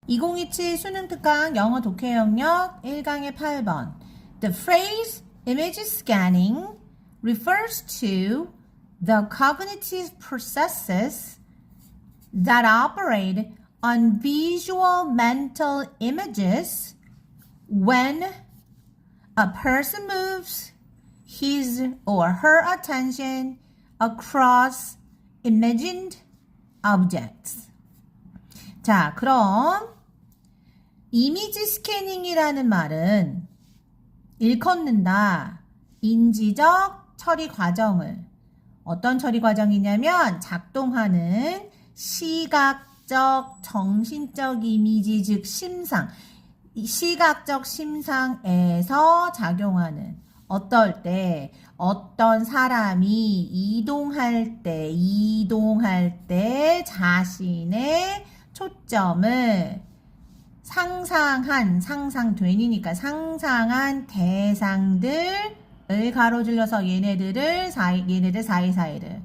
2027 수능 특강 영어 독해 영역 1강의 8번. The phrase image scanning refers to the cognitive processes that operate on visual mental images when a person moves his or her attention across imagined objects. 자, 그럼 이미지 스캐닝이라는 말은 일컫는다. 인지적 처리 과정을. 어떤 처리 과정이냐면 작동하는 시각적, 정신적 이미지, 즉 심상. 시각적 심상에서 작용하는 어떨 때 어떤 사람이 이동할 때 자신의 초점을 상상되니까 상상한 대상들을 가로질러서 얘네들 사이사이를.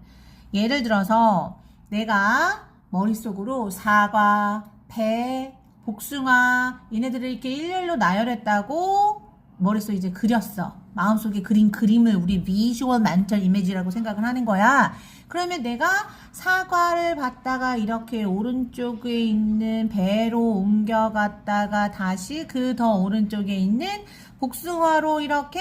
예를 들어서 내가 머릿속으로 사과, 배, 복숭아 얘네들을 이렇게 일렬로 나열했다고 머릿속에 이제 그렸어. 마음속에 그린 그림을 우리 비주얼 멘털 이미지라고 생각을 하는 거야. 그러면 내가 사과를 받다가 이렇게 오른쪽에 있는 배로 옮겨갔다가 다시 그 더 오른쪽에 있는 복숭아로 이렇게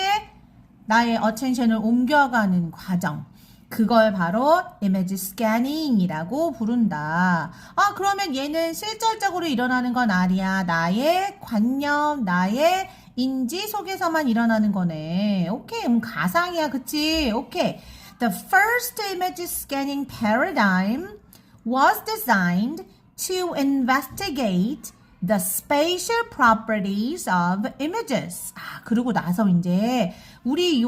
나의 어텐션을 옮겨가는 과정. 그걸 바로 이미지 스캐닝이라고 부른다. 아, 그러면 얘는 실질적으로 일어나는 건 아니야. 나의 관념, 나의 인지 속에서만 일어나는 거네. 오케이, 가상이야, 그치? 오케이. The first image scanning paradigm was designed to investigate the spatial properties of images. 아, 그러고 나서 이제 우리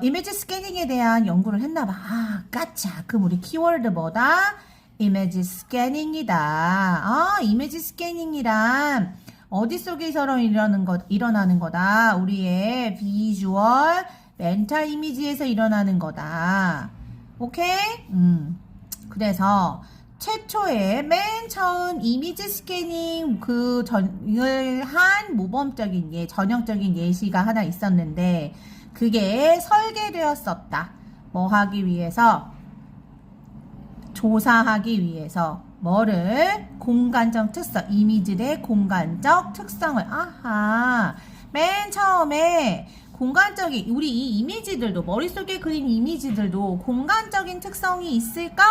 이미지 스캐닝에 대한 연구를 했나봐. 아, 까차. 그럼 우리 키워드 뭐다? 이미지 스캐닝이다. 아, 이미지 스캐닝이란 어디 속에서 일어나는 거다? 우리의 비주얼, 멘탈 이미지에서 일어나는 거다. 오케이? 그래서 최초의 맨 처음 이미지 스캐닝 전을 한 모범적인 전형적인 예시가 하나 있었는데 그게 설계되었었다. 뭐 하기 위해서? 조사하기 위해서. 뭐를? 공간적 특성. 이미지의 공간적 특성을. 아하. 맨 처음에 공간적인, 우리 이 이미지들도, 머릿속에 그린 이미지들도 공간적인 특성이 있을까?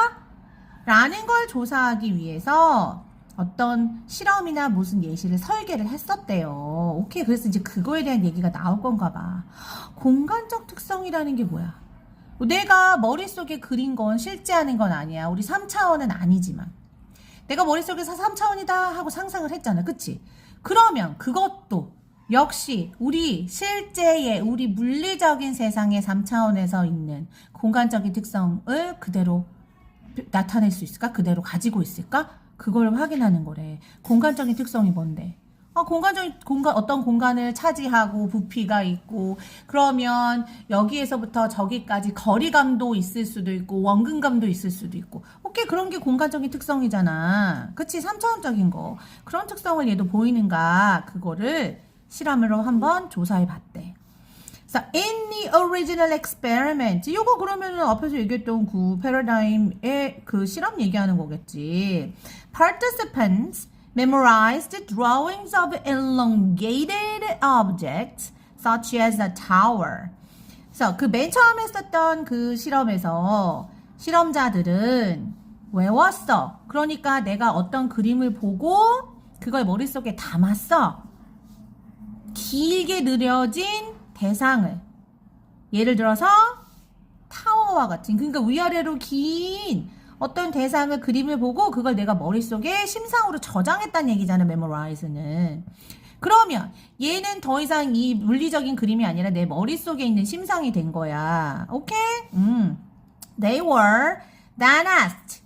라는 걸 조사하기 위해서 어떤 실험이나 무슨 예시를 설계를 했었대요. 오케이. 그래서 이제 그거에 대한 얘기가 나올 건가 봐. 공간적 특성이라는 게 뭐야? 내가 머릿속에 그린 건 실제하는 건 아니야. 우리 3차원은 아니지만. 내가 머릿속에서 3차원이다 하고 상상을 했잖아. 그치? 그러면 그것도 역시 우리 실제의 우리 물리적인 세상의 3차원에서 있는 공간적인 특성을 그대로 나타낼 수 있을까? 그대로 가지고 있을까? 그걸 확인하는 거래. 공간적인 특성이 뭔데? 어떤 공간을 차지하고 부피가 있고, 그러면 여기에서부터 저기까지 거리감도 있을 수도 있고, 원근감도 있을 수도 있고. 오케이, 그런 게 공간적인 특성이잖아. 그치? 3차원적인 거. 그런 특성을 얘도 보이는가? 그거를 실험으로 한번 조사해 봤대. 자, in the original experiment. 이거 그러면은 앞에서 얘기했던 그 패러다임의 그 실험 얘기하는 거겠지. Participants memorized drawings of elongated objects such as a tower. 그래서 그 맨 처음에 했었던 그 실험에서 실험자들은 외웠어. 그러니까 내가 어떤 그림을 보고 그걸 머릿속에 담았어. 길게 느려진 대상을. 예를 들어서 타워와 같은, 그러니까 위아래로 긴 어떤 대상을 그림을 보고 그걸 내가 머릿속에 심상으로 저장했다는 얘기잖아. memorize는. 그러면 얘는 더 이상 이 물리적인 그림이 아니라 내 머릿속에 있는 심상이 된 거야. 오케이? They were then asked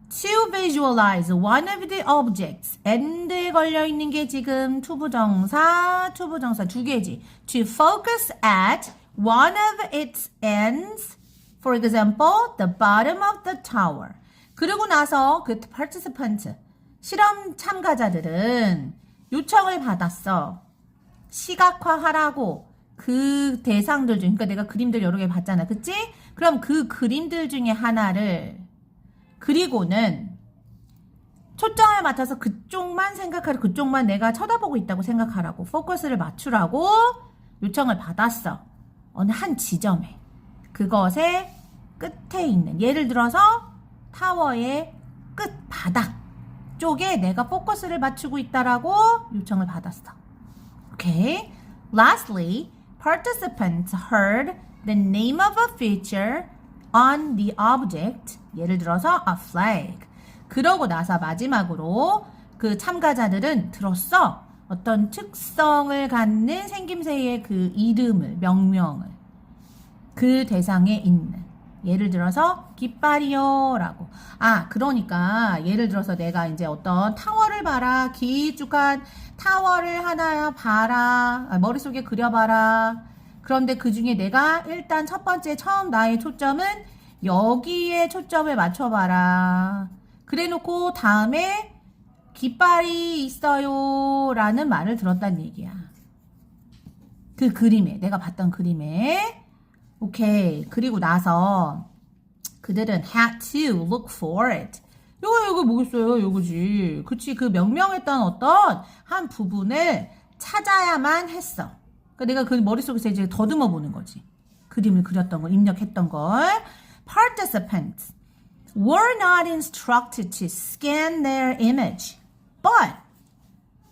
to visualize one of the objects. and에 걸려있는 게 지금 투부정사 두 개지. To focus at one of its ends. For example, the bottom of the tower. 그러고 나서 그 participant 실험 참가자들은 요청을 받았어. 시각화하라고 그 대상들 중, 그러니까 내가 그림들 여러 개 봤잖아. 그치? 그럼 그 그림들 중에 하나를 그리고는 초점을 맞춰서 그쪽만 생각하라. 그쪽만 내가 쳐다보고 있다고 생각하라고. 포커스를 맞추라고 요청을 받았어. 어느 한 지점에. 그것의 끝에 있는, 예를 들어서 타워의 끝 바닥 쪽에 내가 포커스를 맞추고 있다라고 요청을 받았어. 오케이. Lastly, participants heard the name of a feature on the object. 예를 들어서 a flag. 그러고 나서 마지막으로 그 참가자들은 들었어. 어떤 특성을 갖는 생김새의 그 이름을, 명명을. 그 대상에 있는. 예를 들어서 깃발이요 라고. 그러니까 예를 들어서 내가 이제 어떤 타워를 봐라. 길쭉한 타워를 하나 봐라. 머릿속에 그려봐라. 그런데 그 중에 내가 일단 첫 번째 처음 나의 초점은 여기에 초점을 맞춰봐라. 그래 놓고 다음에 깃발이 있어요 라는 말을 들었단 얘기야. 그 그림에, 내가 봤던 그림에. 오케이. 그리고 나서 그들은 had to look for it. 이거 뭐겠어요? 이거지. 그치. 그 명명했던 어떤 한 부분을 찾아야만 했어. 그러니까 내가 그 머릿속에서 이제 더듬어 보는 거지. 그림을 그렸던 걸, 입력했던 걸. Participants were not instructed to scan their image, but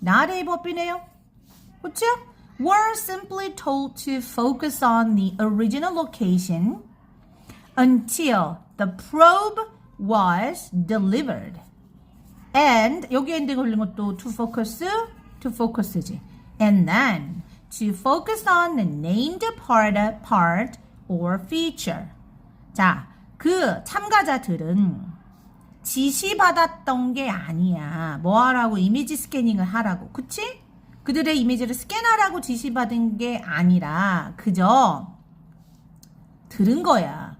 not A법이네요. 그쵸? were simply told to focus on the original location until the probe was delivered. And 여기 엔딩 걸린 것도 to focus지. And then to focus on the named part or feature. 자, 그 참가자들은 지시받았던 게 아니야. 뭐 하라고? 이미지 스캐닝을 하라고. 그치? 그들의 이미지를 스캔하라고 지시받은 게 아니라 그저 들은 거야.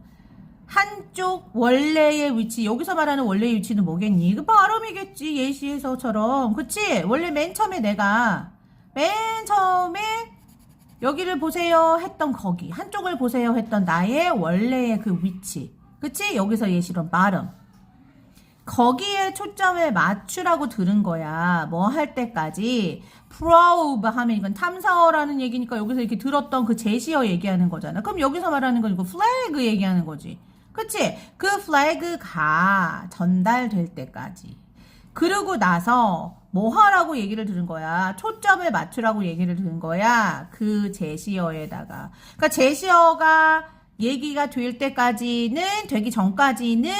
한쪽 원래의 위치, 여기서 말하는 원래의 위치는 뭐겠니? 그 발음이겠지. 예시에서처럼. 그치? 원래 맨 처음에 여기를 보세요 했던 거기, 한쪽을 보세요 했던 나의 원래의 그 위치. 그치? 여기서 예시로 발음. 거기에 초점을 맞추라고 들은 거야. 뭐 할 때까지. probe 하면 이건 탐사어라는 얘기니까 여기서 이렇게 들었던 그 제시어 얘기하는 거잖아. 그럼 여기서 말하는 건 이거 flag 얘기하는 거지. 그치? 그 flag가 전달될 때까지. 그러고 나서 뭐 하라고 얘기를 들은 거야. 초점을 맞추라고 얘기를 들은 거야. 그 제시어에다가. 그러니까 제시어가 얘기가 되기 전까지는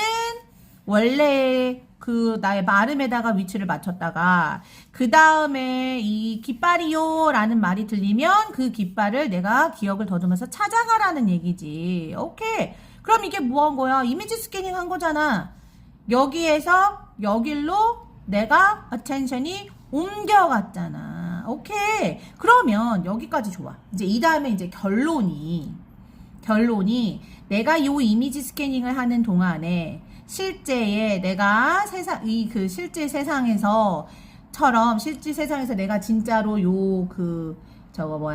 원래 그 나의 발음에다가 위치를 맞췄다가 그 다음에 이 깃발이요 라는 말이 들리면 그 깃발을 내가 기억을 더듬어서 찾아가라는 얘기지. 오케이. 그럼 이게 뭐 한 거야? 이미지 스캐닝 한 거잖아. 여기에서 여길로 내가 attention이 옮겨갔잖아. 오케이. 그러면 여기까지 좋아. 이제 이 다음에 이제 결론이 내가 요 이미지 스캐닝을 하는 동안에 실제에 내가 실제 세상에서 내가 진짜로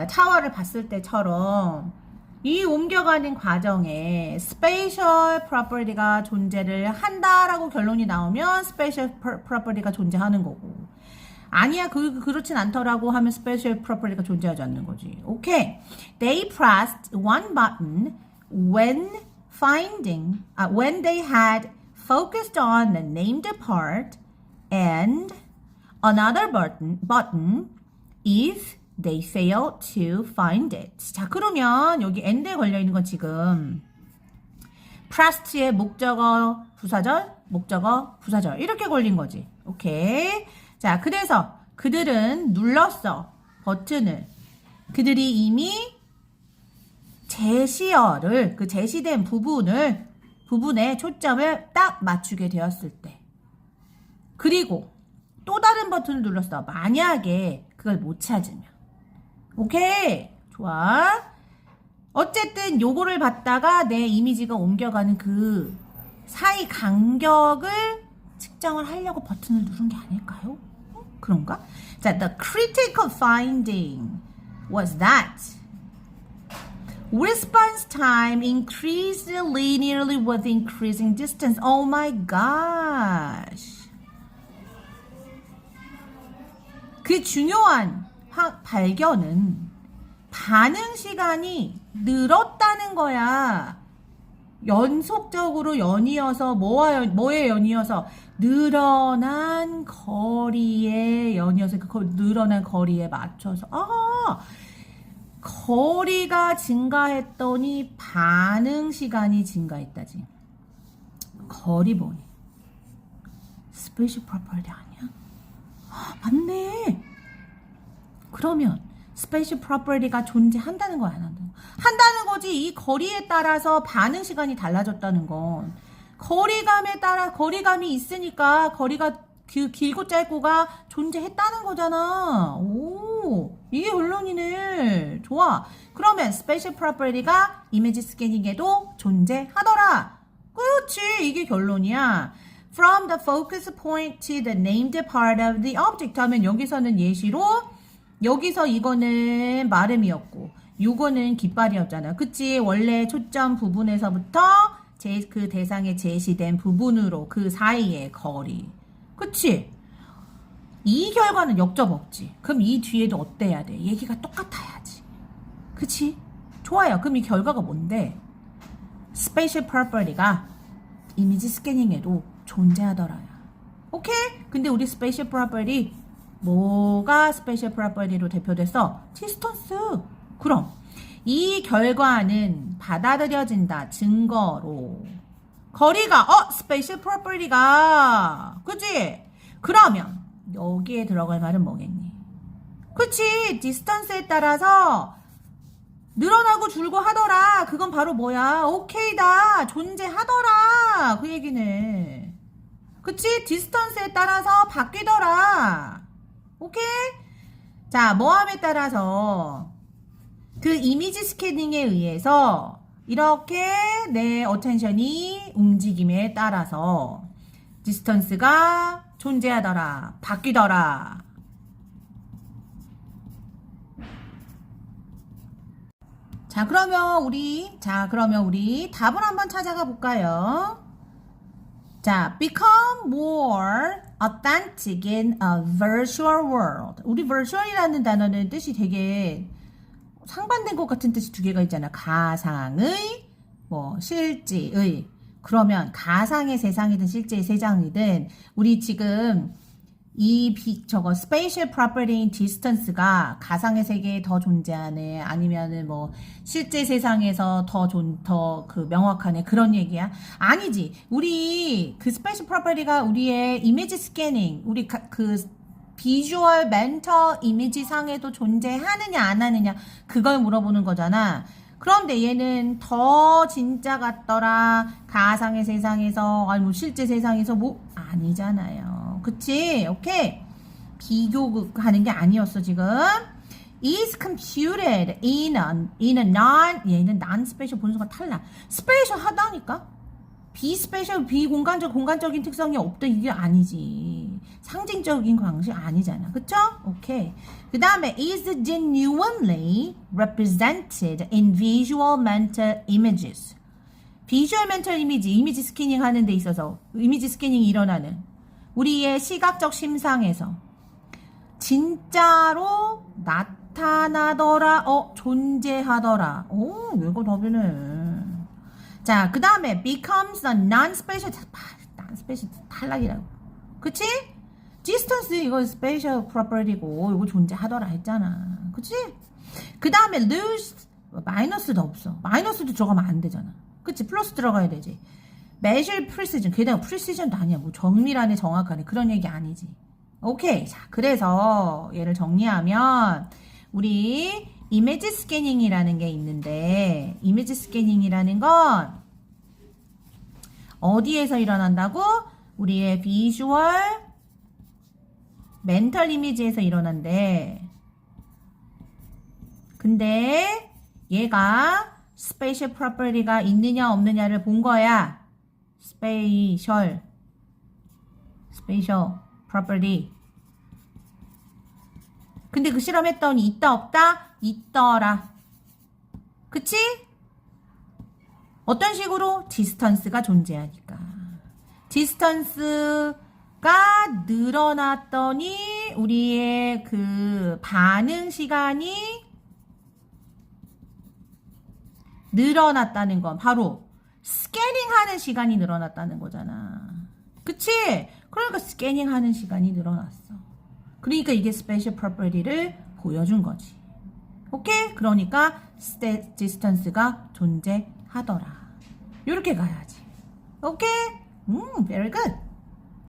타워를 봤을 때처럼 이 옮겨가는 과정에 스페셜 프로퍼티가 존재를 한다라고 결론이 나오면 스페셜 프로퍼티가 존재하는 거고, 아니야 그렇진 않더라고 하면 스페셜 프로퍼티가 존재하지 않는 거지. 오케이. They pressed one button when they had focused on the named part and another button if they failed to find it. 자, 그러면 여기 and에 걸려있는 건 지금 pressed의 목적어, 부사절 이렇게 걸린 거지. 오케이. 자, 그래서 그들은 눌렀어. 버튼을. 그들이 이미 제시어를, 그 제시된 부분에 초점을 딱 맞추게 되었을 때. 그리고 또 다른 버튼을 눌렀어. 만약에 그걸 못 찾으면. 오케이. 좋아. 어쨌든 요거를 봤다가 내 이미지가 옮겨가는 그 사이 간격을 측정을 하려고 버튼을 누른 게 아닐까요? 그런가? 자, the critical finding was that response time increased linearly with increasing distance. Oh my gosh. 그 중요한 발견은 반응 시간이 늘었다는 거야. 연속적으로 연이어서 뭐에 연이어서 늘어난 거리에 연이어서 그 늘어난 거리에 맞춰서 거리가 증가했더니 반응 시간이 증가했다지. 거리 보니 스페셜 프로퍼티 아니야? 맞네. 그러면 스페셜 프로퍼티가 존재한다는 거야, 안 한다는 거야? 한다는 거지. 이 거리에 따라서 반응 시간이 달라졌다는 건 거리감에 따라 거리감이 있으니까 거리가 길고 짧고가 존재했다는 거잖아. 오, 이게 결론이네. 좋아. 그러면 스페셜 프로퍼티가 이미지 스캐닝에도 존재하더라. 그렇지. 이게 결론이야. From the focus point to the named part of the object 하면 여기서는 예시로 여기서 이거는 마름이었고 요거는 깃발이었잖아. 그치? 원래 초점 부분에서부터 그 대상에 제시된 부분으로 그 사이의 거리. 그치? 이 결과는 역적 없지. 그럼 이 뒤에도 어때야 돼? 얘기가 똑같아야지. 그치? 좋아요. 그럼 이 결과가 뭔데? 스페셜 프로퍼티가 이미지 스캐닝에도 존재하더라야. 오케이? 근데 우리 스페셜 프로퍼티 뭐가 스페셜 프로퍼티로 대표돼서? 디스턴스. 그럼 이 결과는 받아들여진다. 증거로. 거리가 스페셜 프로퍼티가 그치? 그러면 여기에 들어갈 말은 뭐겠니? 그치? 디스턴스에 따라서 늘어나고 줄고 하더라. 그건 바로 뭐야? 오케이다. 존재하더라. 그 얘기네. 그치? 디스턴스에 따라서 바뀌더라. 오케이? 자, 뭐함에 따라서 그 이미지 스캐닝에 의해서 이렇게 내 어텐션이 움직임에 따라서 디스턴스가 존재하더라. 바뀌더라. 자, 그러면 우리 답을 한번 찾아가 볼까요? 자, become more authentic in a virtual world. 우리 virtual이라는 단어는 뜻이 되게 상반된 것 같은 뜻이 두 개가 있잖아. 가상의, 실제의. 그러면 가상의 세상이든 실제의 세상이든 우리 지금 spatial property인 distance가 가상의 세계에 더 존재하네, 아니면은 실제 세상에서 더 그 명확하네, 그런 얘기야? 아니지. 우리 그 spatial property가 우리의 이미지 스캐닝, 우리 그 비주얼 멘털 이미지 상에도 존재하느냐 안 하느냐, 그걸 물어보는 거잖아. 그런데 얘는 더 진짜 같더라, 가상의 세상에서, 아니 실제 세상에서 아니잖아요. 그치? 오케이. 비교하는 게 아니었어 지금. is computed in a 얘는 non-spatial 본수가 탈락. spatial 하다니까? 비스페셜, 공간적인 특성이 없다, 이게 아니지. 상징적인 방식 아니잖아. 그쵸? 오케이. 그 다음에 is genuinely represented in visual mental images. 비주얼 멘털 이미지 스캐닝 하는 데 있어서, 이미지 스캐닝이 일어나는 우리의 시각적 심상에서 진짜로 나타나더라, 존재하더라. 오, 이거 답이네. 자, 그 다음에 becomes a non-spatial, non-spatial 탈락이라고. 그치? distance 이거 spatial property고 이거 존재하더라 했잖아. 그치? 그 다음에 lose, 마이너스도 없어. 마이너스도 들어가면 안 되잖아. 그치? 플러스 들어가야 되지. measure precision, 게다가 precision도 아니야. 정밀하네, 정확하네, 그런 얘기 아니지. 오케이. 자, 그래서 얘를 정리하면 우리 이미지 스캐닝이라는 게 있는데, 이미지 스캐닝이라는 건 어디에서 일어난다고? 우리의 비주얼 멘털 이미지에서 일어난대. 근데 얘가 스페셜 프로퍼티가 있느냐 없느냐를 본 거야. 스페셜 spatial property. 근데 그 실험했더니 있다 없다? 있더라. 그치? 어떤 식으로? 디스턴스가 존재하니까. 디스턴스가 늘어났더니 우리의 그 반응 시간이 늘어났다는 건 바로 스캐닝하는 시간이 늘어났다는 거잖아. 그치? 그러니까 스캐닝하는 시간이 늘어났어. 그러니까 이게 스페셜 프로퍼티를 보여준 거지. 오케이? 그러니까 디스턴스가 존재하더라. 이렇게 가야지. 오케이? Very good.